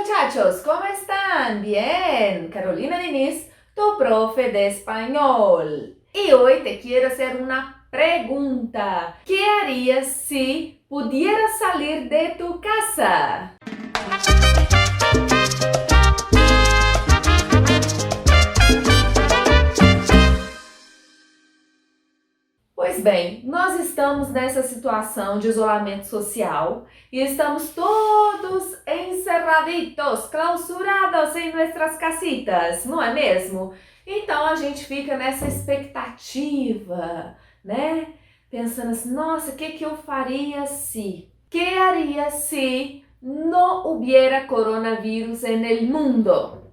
muchachos, ¿cómo están? Bien, Carolina Diniz, tu profe de español. Y hoy te quiero hacer una pregunta. ¿Qué harías si pudieras salir de tu casa? Pois bem, nós estamos nessa situação de isolamento social e estamos todos encerraditos, clausurados em nossas casitas, não é mesmo? Então a gente fica nessa expectativa, né? Pensando assim, nossa, o que eu faria se? Que haria se não hubiera coronavirus en el mundo?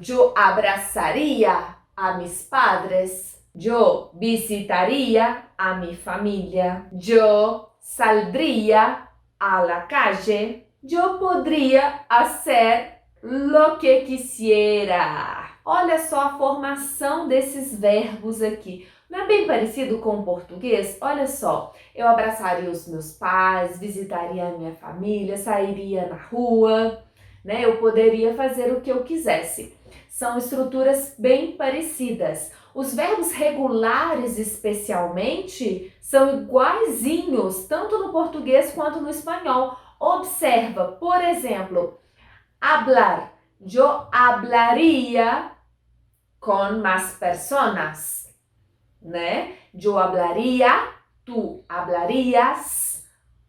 Eu abraçaria a mis padres. Yo visitaría a mi familia, yo saldría a la calle, yo podría hacer lo que quisiera. Olha só a formação desses verbos aqui. Não é bem parecido com o português? Olha só, eu abraçaria os meus pais, visitaria a minha família, sairia na rua, né? Eu poderia fazer o que eu quisesse. São estruturas bem parecidas. Os verbos regulares, especialmente, são iguaizinhos, tanto no português quanto no espanhol. Observa, por exemplo, hablar. Eu hablaria con más personas, né? Eu hablaria, tu hablarías,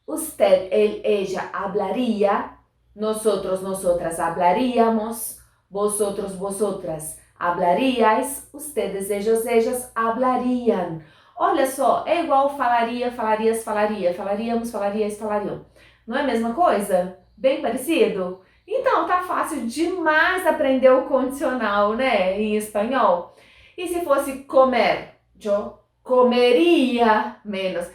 usted, él, ella hablaría, nosotros, nosotras hablaríamos, vosotros, vosotras hablaríais, ustedes, ellos, ellas hablariam. Olha só, é igual falaria, falarias, falaria, falaríamos, falarias, falariam. Não é a mesma coisa? Bem parecido? Então, tá fácil demais aprender o condicional, né, em espanhol. E se fosse comer? Eu comeria menos.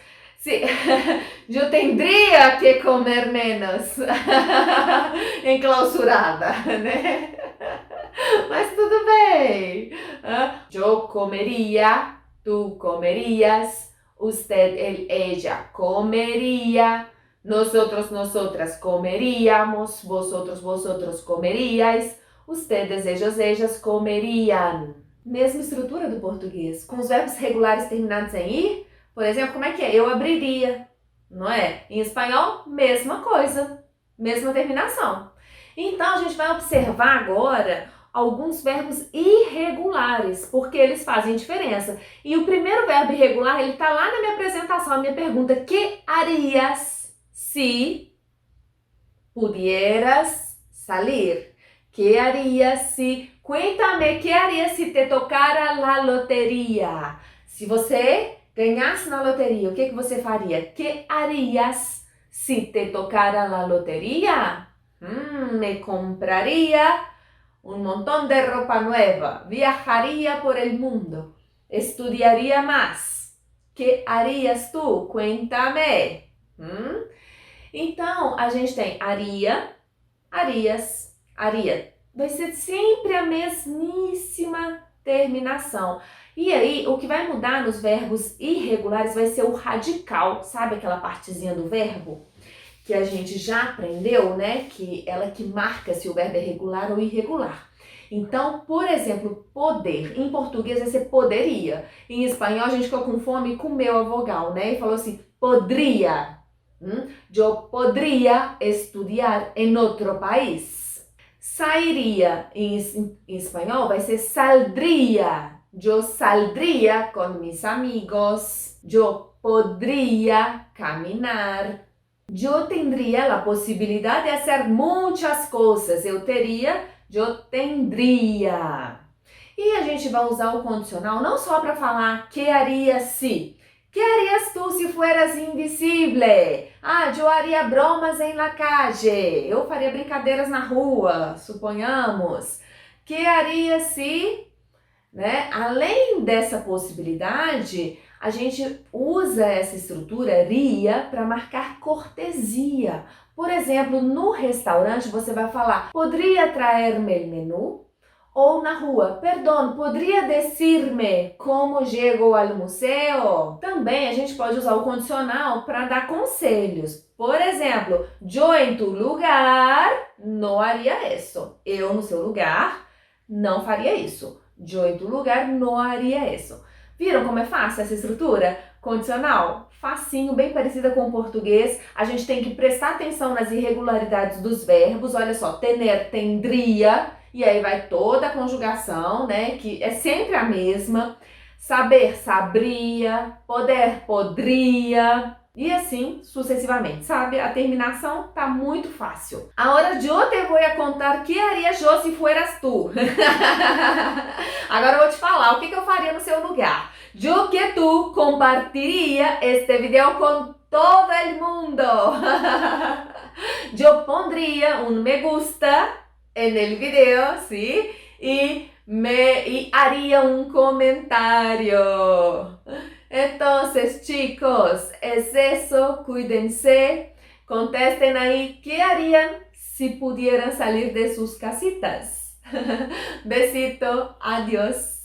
Eu tendria que comer menos enclausurada, né? Mas tudo bem. Eu comeria, tu comerias, usted, él, ella comeria, nosotros, nosotras comeríamos, vosotros, vosotros comeríais, ustedes, ellos, ellas comeriam. Mesma estrutura do português, com os verbos regulares terminados em ir. Por exemplo, como é que é? Eu abriria, não é? Em espanhol, mesma coisa, mesma terminação. Então, a gente vai observar agora alguns verbos irregulares, porque eles fazem diferença. E o primeiro verbo irregular, ele está lá na minha apresentação, a minha pergunta. Que harías se pudieras salir? Que harías se... Cuéntame, que harías se te tocara la loteria? Se você ganhasse na loteria, o que você faria? Que harías se te tocara la loteria? Me compraría un montón de ropa nueva, viajaría por el mundo, estudiaría más. ¿Qué harías tú? Cuéntame. Então, a gente tem haria, harias, haria. Vai ser sempre a mesmíssima terminação. E aí, o que vai mudar nos verbos irregulares vai ser o radical. Sabe aquela partezinha do verbo que a gente já aprendeu, né? Que ela que marca se o verbo é regular ou irregular. Então, por exemplo, poder. Em português vai ser poderia. Em espanhol a gente ficou com fome e comeu a vogal, né? E falou assim, podría. Eu podría estudiar em outro país. Sairia em espanhol vai ser saldría. Eu saldría com mis amigos. Eu podría caminar. Eu tendría a possibilidade de fazer muitas coisas. Eu teria, eu tendria. E a gente vai usar o condicional não só para falar que haria se. Que harias tu se fueras invisível? Eu haria bromas em la calle. Eu faria brincadeiras na rua, suponhamos. Que haria se, né? Além dessa possibilidade, a gente usa essa estrutura ria para marcar cortesia. Por exemplo, no restaurante você vai falar, poderia traer-me el menú? Ou na rua, perdão, poderia dizer-me como chego ao museu? Também a gente pode usar o condicional para dar conselhos. Por exemplo, eu em tu lugar não faria isso. Eu no seu lugar não faria isso. Eu em tu lugar não faria isso. Viram como é fácil essa estrutura? Condicional, facinho, bem parecida com o português. A gente tem que prestar atenção nas irregularidades dos verbos. Olha só, tener, tendria. E aí vai toda a conjugação, né? Que é sempre a mesma. Saber, sabria. Poder, podria. E assim sucessivamente, sabe? A terminação tá muito fácil. Agora eu te vou contar o que haria eu se fueras tu. Agora eu vou te falar o que eu faria no seu lugar. Eu que tu compartilharia este video com todo mundo. Eu pondria um me gusta en el video, ¿sí? Y haría un comentario. Entonces, chicos, es eso. Cuídense. Contesten ahí qué harían si pudieran salir de sus casitas. Besito. Adiós.